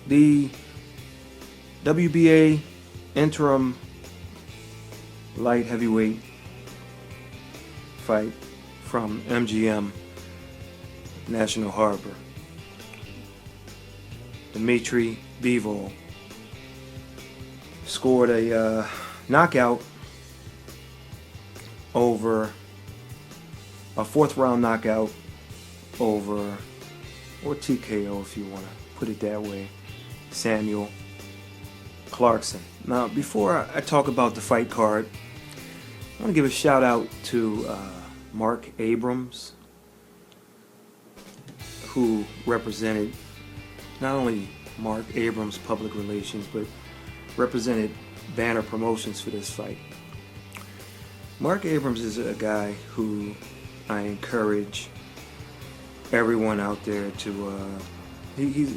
the WBA interim light heavyweight fight from MGM National Harbor. Dmitry Bivol scored a knockout over a fourth round knockout over, or TKO if you want to put it that way, Samuel Clarkson. Now, before I talk about the fight card, I want to give a shout out to Mark Abrams, who represented not only Mark Abrams Public Relations, but represented Banner Promotions for this fight. Mark Abrams is a guy who I encourage everyone out there to, he's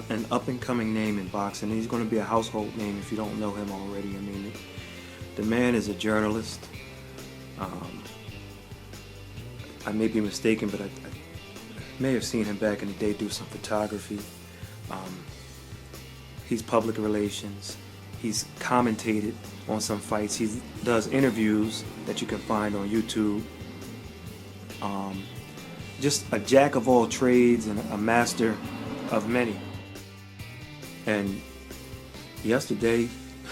an up-and-coming name in boxing. He's going to be a household name if you don't know him already. I mean, the man is a journalist. I may be mistaken, but I may have seen him back in the day do some photography. He's public relations. He's commentated on some fights. He does interviews that you can find on YouTube. Just a jack of all trades and a master of many. And yesterday,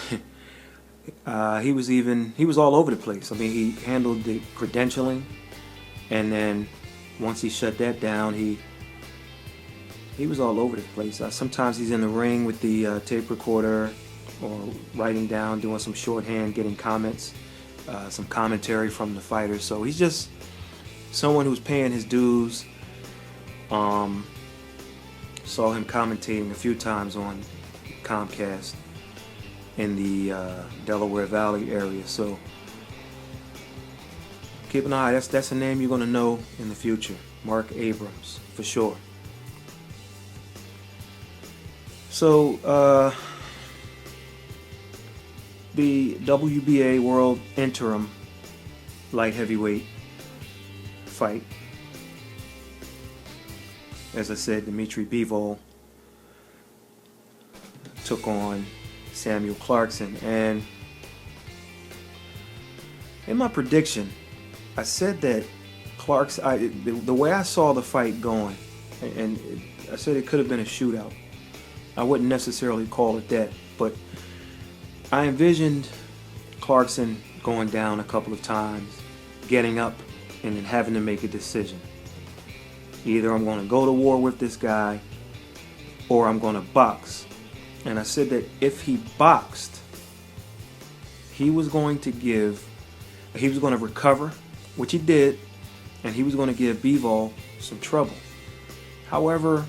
he was all over the place. I mean, he handled the credentialing, and then once he shut that down, he was all over the place. Sometimes he's in the ring with the tape recorder, or writing down, doing some shorthand, getting comments, some commentary from the fighters. So he's just someone who's paying his dues. Saw him commentating a few times on Comcast in the Delaware Valley area. So keep an eye. That's a name you're going to know in the future. Mark Abrams, for sure. So the WBA World Interim Light Heavyweight fight. As I said, Dmitry Bivol took on Samuel Clarkson, and in my prediction, I said that Clarkson, the way I saw the fight going, and I said it could have been a shootout. I wouldn't necessarily call it that, but I envisioned Clarkson going down a couple of times, getting up, and then having to make a decision. Either I'm going to go to war with this guy, or I'm going to box. And I said that if he boxed, he was going to recover, which he did, and he was going to give Bivol some trouble. However,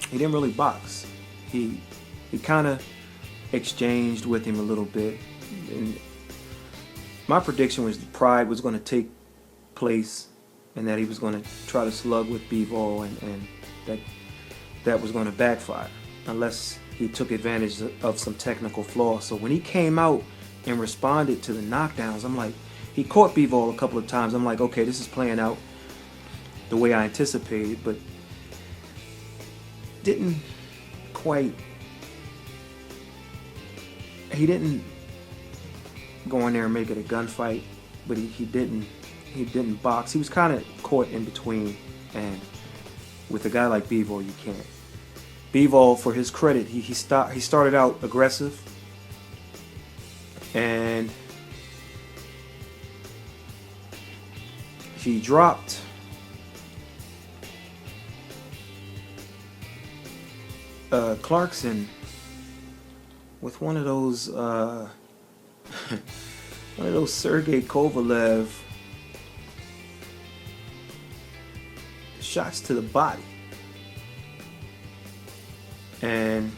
he didn't really box. He kind of exchanged with him a little bit. And my prediction was pride was going to take place, and that he was going to try to slug with Bivol, and that was going to backfire unless he took advantage of some technical flaws. So when he came out and responded to the knockdowns, I'm like, he caught Bivol a couple of times. I'm like, okay, this is playing out the way I anticipated, but didn't quite. He didn't go in there and make it a gunfight, but he didn't box. He was kind of caught in between, and with a guy like Bivol, you can't. Bivol, for his credit, he started out aggressive, and he dropped Clarkson with one of those Sergey Kovalev shots to the body, and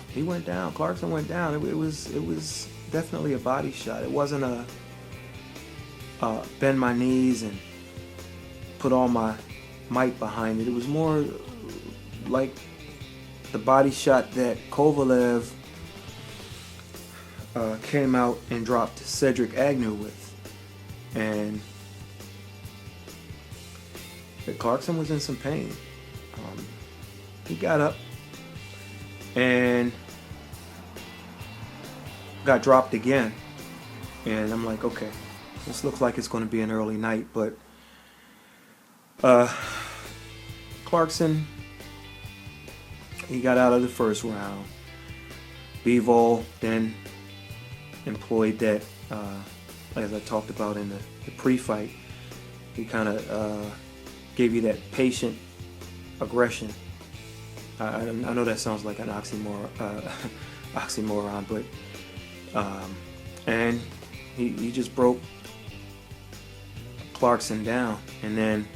he went down. Clarkson went down. It was definitely a body shot. It wasn't a bend my knees and put all my might behind it. It was more like the body shot that Kovalev came out and dropped Cedric Agnew with. And that Clarkson was in some pain. He got up and got dropped again. And I'm like, okay, this looks like it's going to be an early night. But Clarkson, he got out of the first round. Bivol then employed that, as I talked about in the pre-fight, he kind of gave you that patient aggression. I know that sounds like an oxymoron, but and he just broke Clarkson down, and then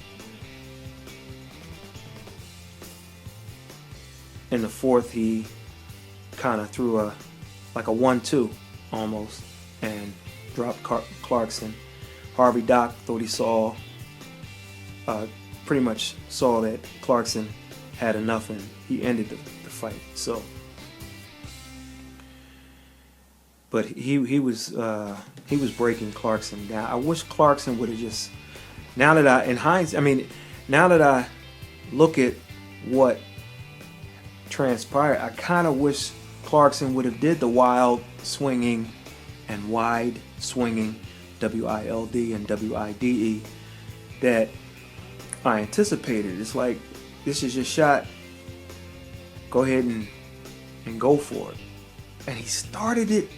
in the fourth he kind of threw a 1-2 almost and dropped Clarkson. Harvey Doc thought he saw, pretty much saw that Clarkson had enough, and he ended the fight. So, but he was breaking Clarkson down. I wish Clarkson would have just, now that I look at what transpired, I kind of wish Clarkson would have did the wild swinging and wide swinging, WILD and WIDE, that I anticipated. It's like, this is your shot, go ahead and go for it. And he started it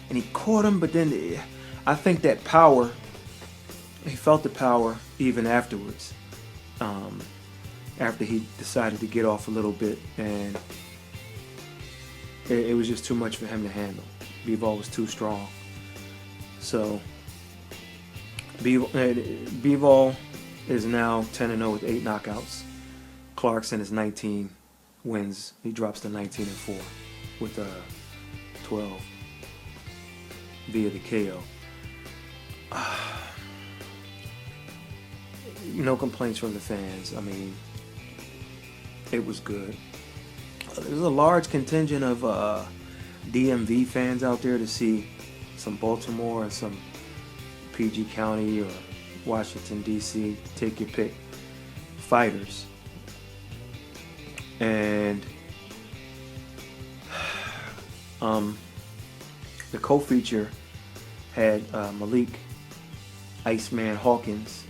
and he caught him, but then I think that power, he felt the power even afterwards, after he decided to get off a little bit, and it was just too much for him to handle. Bivol was too strong. So Bivol is now 10-0 with 8 knockouts. Clarkson is 19 wins. He drops to 19-4 with 12 via the KO. No complaints from the fans. I mean, it was good. There's a large contingent of DMV fans out there to see some Baltimore and some PG County or Washington, D.C., take your pick, fighters. And the co-feature had MALIK, Iceman Hawkins,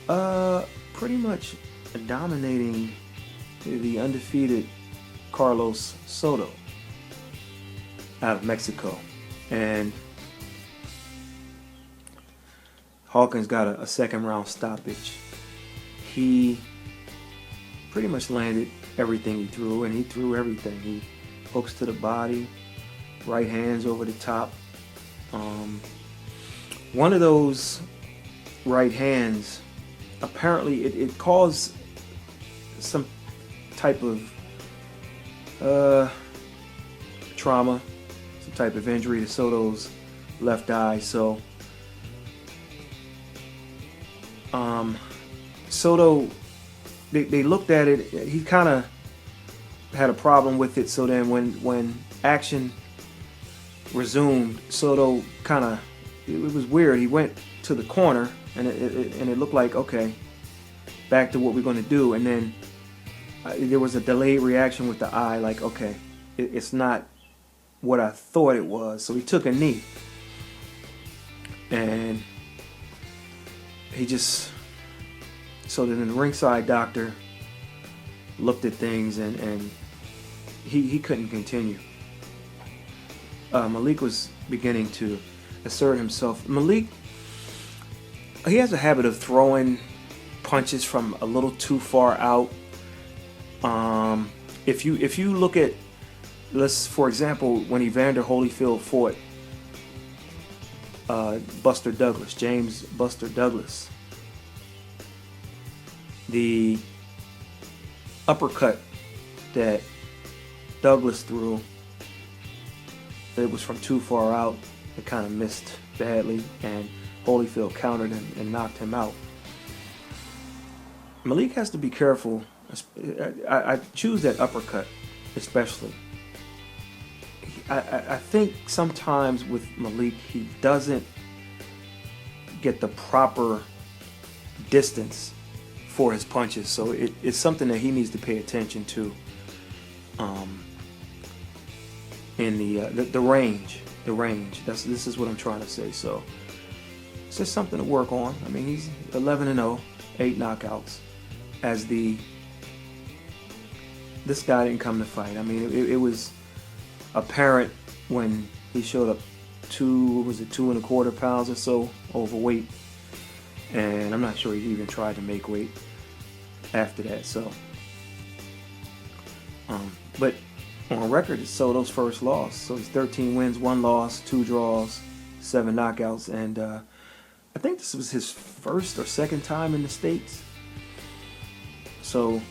pretty much dominating the undefeated Carlos Soto out of Mexico. And Hawkins got a second round stoppage. He pretty much landed everything he threw, and he threw everything. He hooks to the body, right hands over the top. One of those right hands, apparently it caused some type of trauma, some type of injury to Soto's left eye. So Soto, they looked at it, he kind of had a problem with it. So then when action resumed, Soto kind of, it was weird. He went to the corner, and it looked like, okay, back to what we're going to do. And then there was a delayed reaction with the eye, like, okay, it's not what I thought it was. So he took a knee, and so then the ringside doctor looked at things, and he couldn't continue. MALIK was beginning to assert himself. MALIK, he has a habit of throwing punches from a little too far out. If you look at, for example, when Evander Holyfield fought Buster Douglas, James Buster Douglas, the uppercut that Douglas threw, it was from too far out. It kind of missed badly, and Holyfield countered him and knocked him out. MALIK has to be careful. I choose that uppercut especially. I think sometimes with MALIK, he doesn't get the proper distance for his punches. So it's something that he needs to pay attention to. In the range. This is what I'm trying to say. So it's just something to work on. I mean, he's 11-0, 8 knockouts. This guy didn't come to fight. I mean, it was apparent when he showed up 2.25 pounds or so overweight, and I'm not sure he even tried to make weight after that. So, but on record, so those first loss. So it's 13 wins, 1 loss, 2 draws, 7 knockouts, and I think this was his first or second time in the States. So,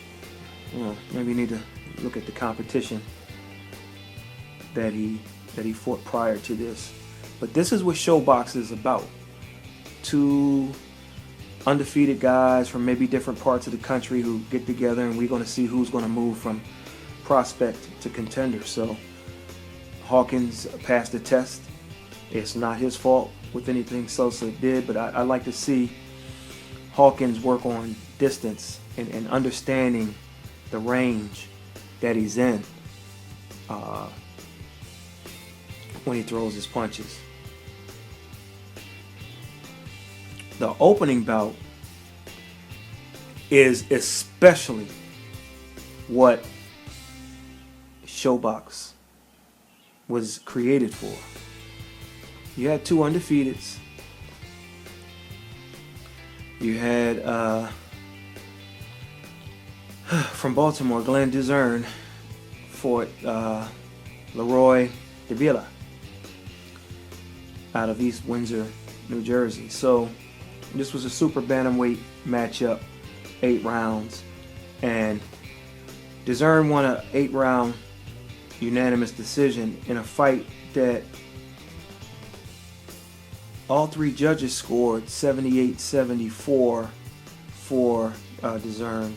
maybe you need to look at the competition that he fought prior to this. But this is what Shobox is about. 2 undefeated guys from maybe different parts of the country who get together, and we're going to see who's going to move from prospect to contender. So Hawkins passed the test. It's not his fault with anything Sosa did, but I like to see Hawkins work on distance and understanding the range that he's in when he throws his punches. The opening bout is especially what Shobox was created for. You had 2 undefeateds. You had from Baltimore, Glenn Dezurn fought Leroy Davila out of East Windsor, New Jersey. So this was a super bantamweight matchup, 8 rounds, and Dezurn won an 8-round unanimous decision in a fight that all 3 judges scored 78-74 for Dezurn.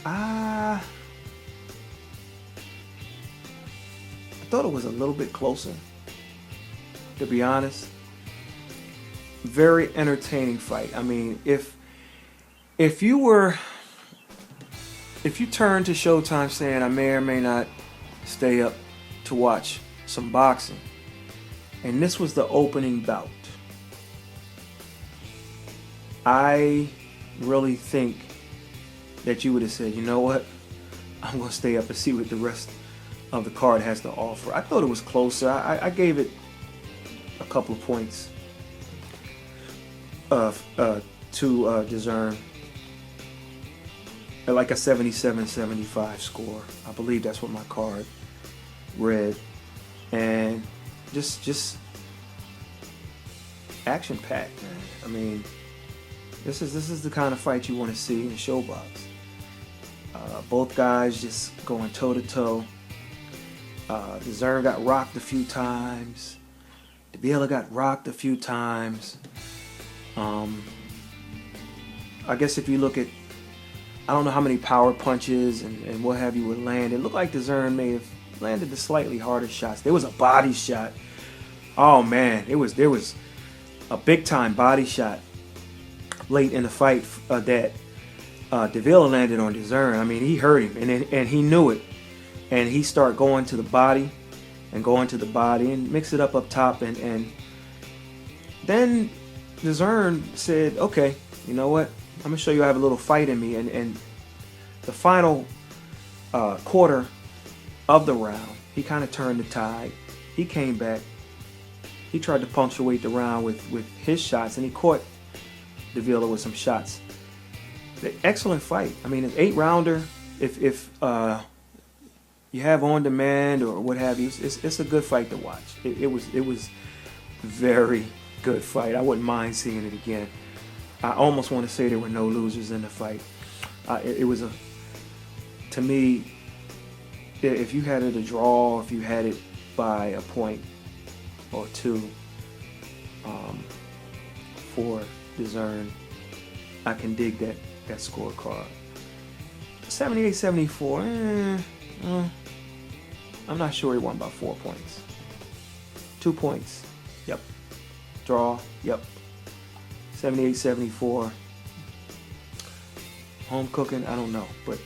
I thought it was a little bit closer, to be honest. Very entertaining fight. I mean, if you turned to Showtime saying I may or may not stay up to watch some boxing, and this was the opening bout, I really think that you would have said, you know what, I'm going to stay up and see what the rest of the card has to offer. I thought it was closer. I gave it a couple of points to Dezurn, like a 77-75 score. I believe that's what my card read. And just action-packed, man. I mean, this is the kind of fight you want to see in Shobox. Both guys just going toe-to-toe. Dezurn got rocked a few times. Davila got rocked a few times. I guess if you look at, I don't know how many power punches and what have you would land. It looked like Dezurn may have landed the slightly harder shots. There was a body shot. Oh man, there was a big time body shot late in the fight that Davila landed on Dezurn. I mean, he hurt him, and he knew it, and he started going to the body and mix it up top, and then Dezurn said, okay, you know what, I'm gonna show you I have a little fight in me, and the final quarter of the round, he kind of turned the tide. He came back. He tried to punctuate the round with his shots, and he caught Davila with some shots. Excellent fight. I mean, an 8-rounder. If you have on demand or what have you, it's a good fight to watch. It was very good fight. I wouldn't mind seeing it again. I almost want to say there were no losers in the fight. It was to me, if you had it a draw, if you had it by a point or 2 for Dezurn, I can dig that scorecard. 78-74, I'm not sure he won by 4 points. 2 points, yep. Draw, yep. 78-74. home cooking, I don't know. But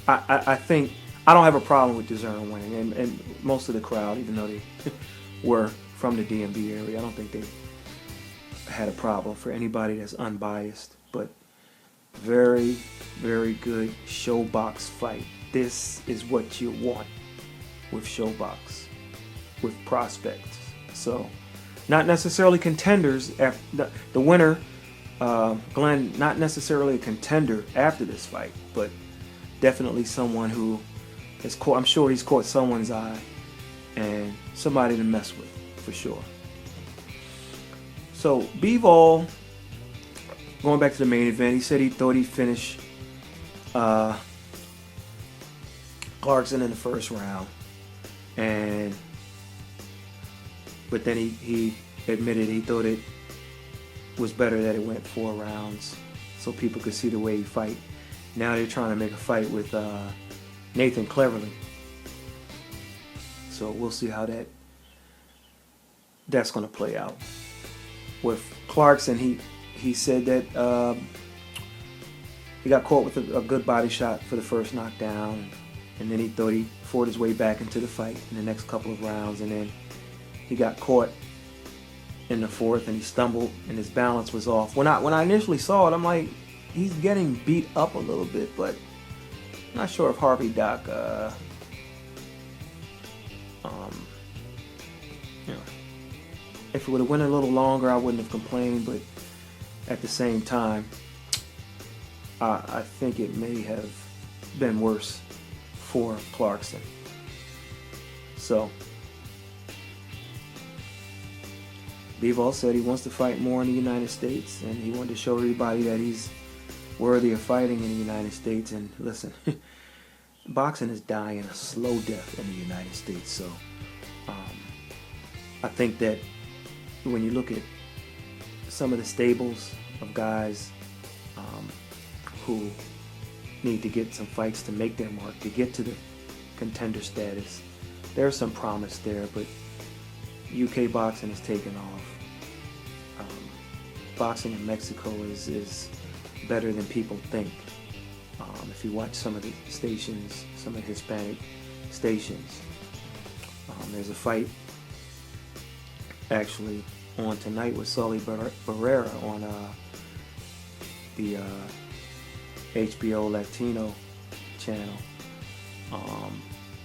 I think I don't have a problem with Dezurn winning, and most of the crowd, even though they were from the DMV area, I don't think they had a problem for anybody that's unbiased. But very, very good Shobox fight. This is what you want with Shobox, with prospects. So, not necessarily contenders. The winner, Glenn, not necessarily a contender after this fight, but definitely someone who has caught, I'm sure he's caught someone's eye, and somebody to mess with, for sure. So, Bivol, going back to the main event, he said he thought he'd finish Clarkson in the first round, but then he admitted he thought it was better that it went 4 rounds so people could see the way he fight. Now they're trying to make a fight with Nathan Cleverly, so we'll see how that's going to play out. With Clarkson, he said that he got caught with a good body shot for the first knockdown, and then he thought he fought his way back into the fight in the next couple of rounds, and then he got caught in the 4th, and he stumbled, and his balance was off. When I initially saw it, I'm like, he's getting beat up a little bit, but I'm not sure if Harvey Doc, if it would have went a little longer, I wouldn't have complained, but at the same time, I think it may have been worse for Clarkson. So, Bivol said he wants to fight more in the United States, and he wanted to show everybody that he's worthy of fighting in the United States. And listen, boxing is dying a slow death in the United States. So, I think that when you look at some of the stables of guys who need to get some fights to make their mark, to get to the contender status, there's some promise there, but UK boxing is taking off. Boxing in Mexico is better than people think. If you watch some of the stations, some of the Hispanic stations, there's a fight actually on tonight with Sully Barrera on the HBO Latino channel.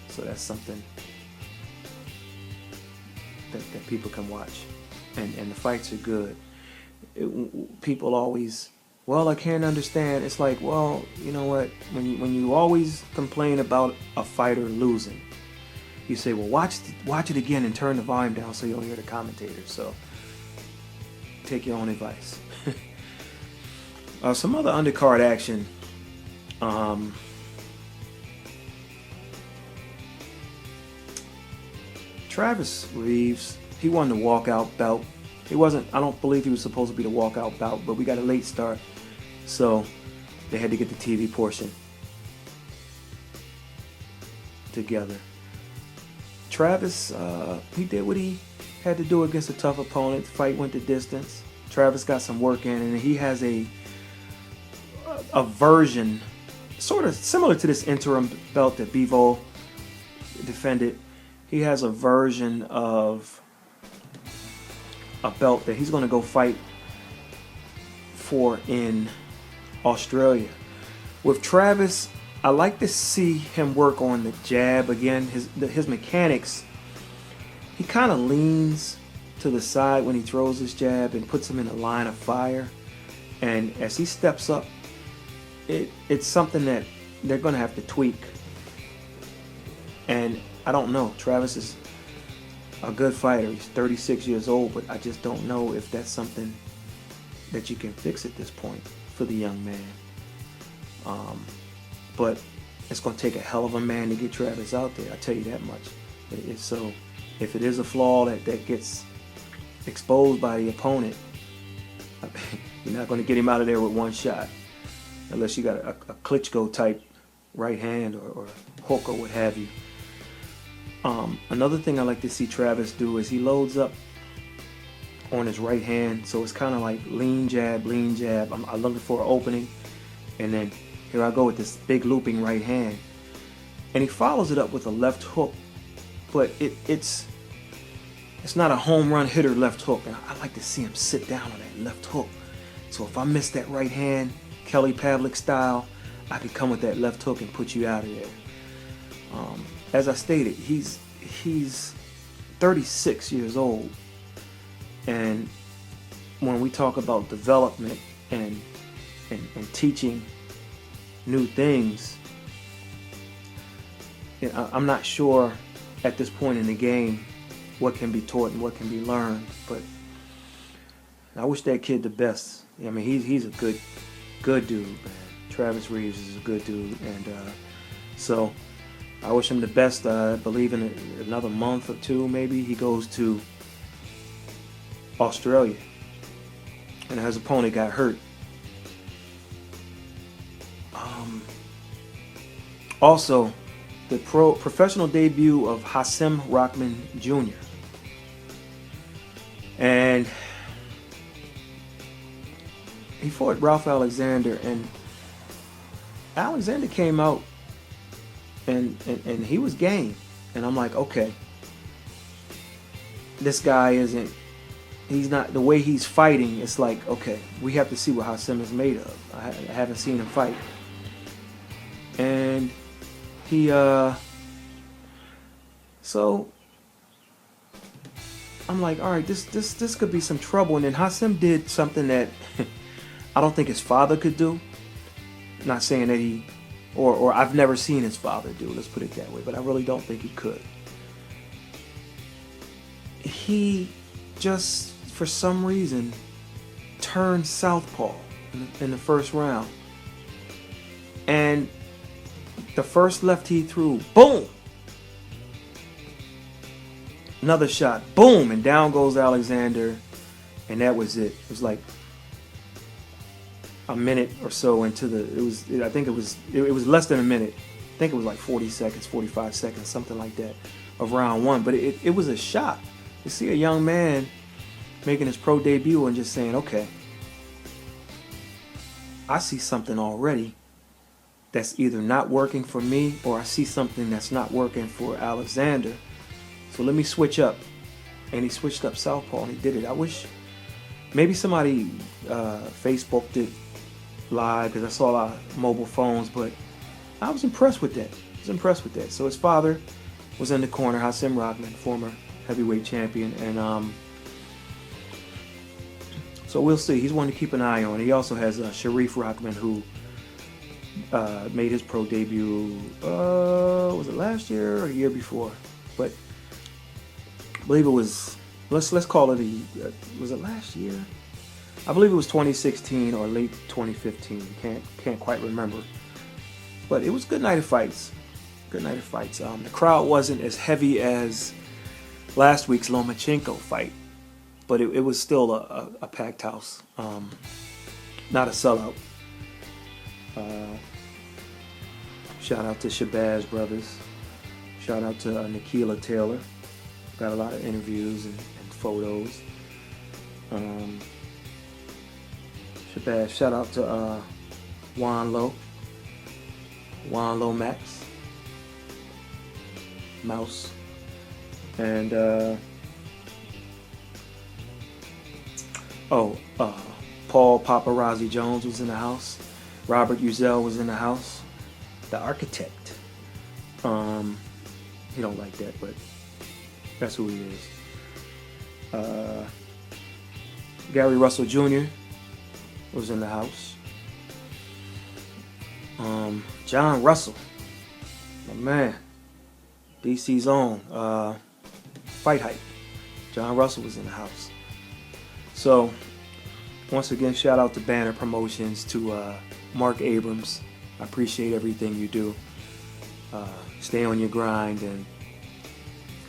So that's something that people can watch, and the fights are good. People always, well, I can't understand. It's like, well, you know what? When you always complain about a fighter losing, you say, well, watch it again and turn the volume down so you'll hear the commentators. So take your own advice. Some other undercard action. Travis Reeves, he won the walkout bout. I don't believe he was supposed to be the walkout bout, but we got a late start, so they had to get the TV portion together. Travis, he did what he had to do against a tough opponent. The fight went the distance. Travis got some work in, and he has a version, sort of similar to this interim belt that Bivol defended. He has a version of a belt that he's going to go fight for in Australia. With Travis, I like to see him work on the jab again. His mechanics, he kind of leans to the side when he throws his jab and puts him in a line of fire. And as he steps up, it's something that they're going to have to tweak. And I don't know. Travis is a good fighter. He's 36 years old, but I just don't know if that's something that you can fix at this point for the young man. But it's going to take a hell of a man to get Travis out there. I tell you that much. So if it is a flaw that gets exposed by the opponent, you're not going to get him out of there with one shot, unless you got a Klitschko type right hand or hook or what have you. Another thing I like to see Travis do is he loads up on his right hand, so it's kind of like lean jab, lean jab. I'm looking for an opening, And then here I go with this big looping right hand. And he follows it up with a left hook. But it's not a home run hitter left hook. And I like to see him sit down on that left hook. So if I miss that right hand, Kelly Pavlik style, I could come with that left hook and put you out of there. As I stated, he's 36 years old. And when we talk about development and teaching new things, I'm not sure at this point in the game what can be taught and what can be learned, but I wish that kid the best. I mean, he's a good dude, man. Travis Reeves is a good dude, and so I wish him the best. I believe in another month or two, maybe he goes to Australia, and his opponent got hurt. Also, the professional debut of Hasim Rahman Jr. And he fought Ralph Alexander, and Alexander came out and he was game. And I'm like, okay, this guy he's not, the way he's fighting, it's like, okay, we have to see what Hasim is made of. I haven't seen him fight. And he, so I'm like, all right, this could be some trouble. And then Hasim did something that I don't think his father could do. Not saying that he, or I've never seen his father do, let's put it that way, but I really don't think he could. He just, for some reason, turned southpaw in the first round. And the first left he threw, boom! Another shot, boom! And down goes Alexander, and that was it. It was like a minute or so into I think it was less than a minute. I think it was like 40 seconds, 45 seconds, something like that, of round one. But it was a shock to see a young man making his pro debut and just saying, okay, I see something already that's either not working for me, or I see something that's not working for Alexander. So let me switch up. And he switched up southpaw and he did it. I wish maybe somebody Facebooked it live, because I saw a lot of mobile phones, but I was impressed with that. So his father was in the corner, Hasim Rahman, former heavyweight champion, and so we'll see. He's one to keep an eye on. He also has Sharif Rahman, who made his pro debut, was it last year or a year before? But I believe it was, let's call it was it last year? I believe it was 2016 or late 2015. Can't quite remember. But it was a good night of fights. The crowd wasn't as heavy as last week's Lomachenko fight, but it was still a packed house. Not a sellout. Shout out to Shabazz Brothers. Shout out to Nikila Taylor. Got a lot of interviews and photos. Shabazz. Shout out to Juan Lomax, Mouse, and Paul Paparazzi Jones was in the house. Robert Uzel was in the house. The architect. He don't like that, but that's who he is. Gary Russell Jr. was in the house. John Russell, my man, DC's own, Fight Hype. John Russell was in the house. So, once again, shout out to Banner Promotions, to Mark Abrams. I appreciate everything you do. Stay on your grind, and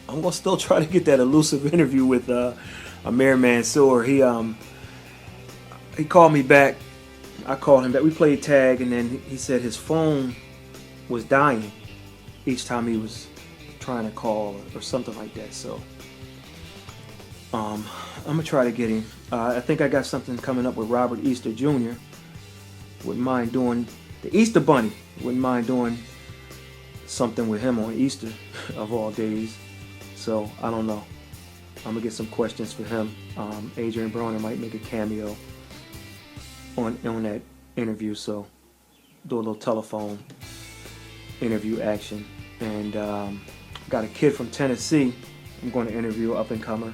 I'm gonna still try to get that elusive interview with Amir Mansour. He called me back. I called him back. We played tag, and then he said his phone was dying each time he was trying to call or something like that. So I'm gonna try to get him. I think I got something coming up with Robert Easter Jr. Wouldn't mind doing the Easter Bunny. Wouldn't mind doing something with him on Easter of all days. So I don't know. I'm gonna get some questions for him. Adrian Broner might make a cameo on that interview. So do a little telephone interview action. And got a kid from Tennessee I'm going to interview, up and comer.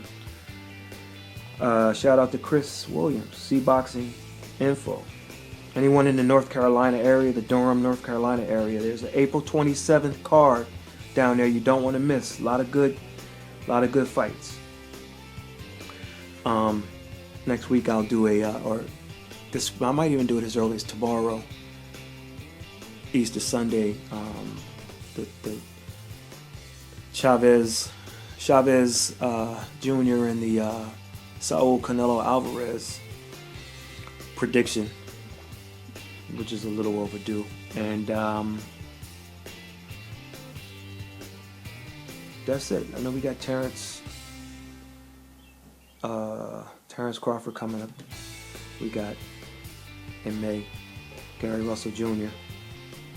Shout out to Chris Williams, C-Boxing Info. Anyone in the North Carolina area, the Durham, North Carolina area, there's an April 27th card down there you don't want to miss. A lot of good fights. Next week I'll do I might even do it as early as tomorrow, Easter Sunday. The Chavez Jr. and the Saul Canelo Alvarez prediction, which is a little overdue. And that's it. I know we got Terrence Crawford coming up. We got in May Gary Russell Jr.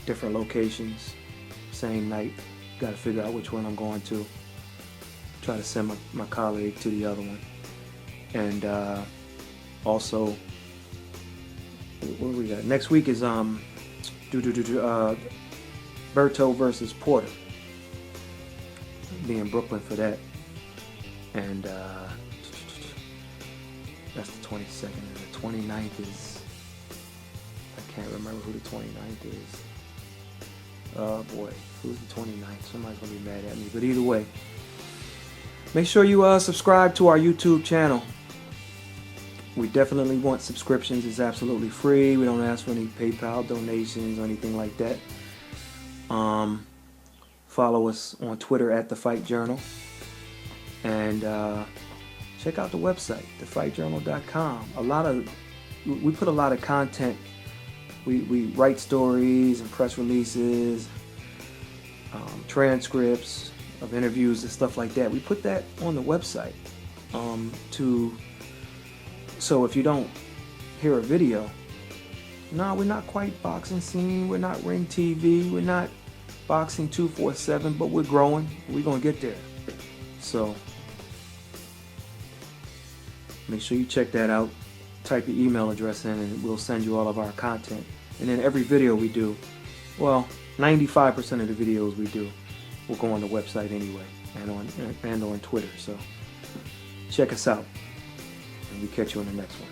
Different locations, same night. Got to figure out which one I'm going to. Try to send my colleague to the other one. And also, what do we got? Next week is Berto versus Porter. Be in Brooklyn for that. And that's the 22nd. And the 29th is, I can't remember who the 29th is. Oh boy, who's the 29th? Somebody's gonna be mad at me. But either way, make sure you subscribe to our YouTube channel. We definitely want subscriptions. It's absolutely free. We don't ask for any PayPal donations or anything like that. Follow us on Twitter at The Fight Journal. And check out the website, thefightjournal.com. We put a lot of content. We write stories and press releases, transcripts of interviews and stuff like that. We put that on the website so if you don't hear a video, no, we're not quite Boxing Scene, we're not Ring TV, we're not Boxing 247, but we're growing. We're gonna get there. So make sure you check that out. Type your email address in and we'll send you all of our content. And then every video we do, well, 95% of the videos we do will go on the website anyway and on Twitter. So check us out and we catch you in the next one.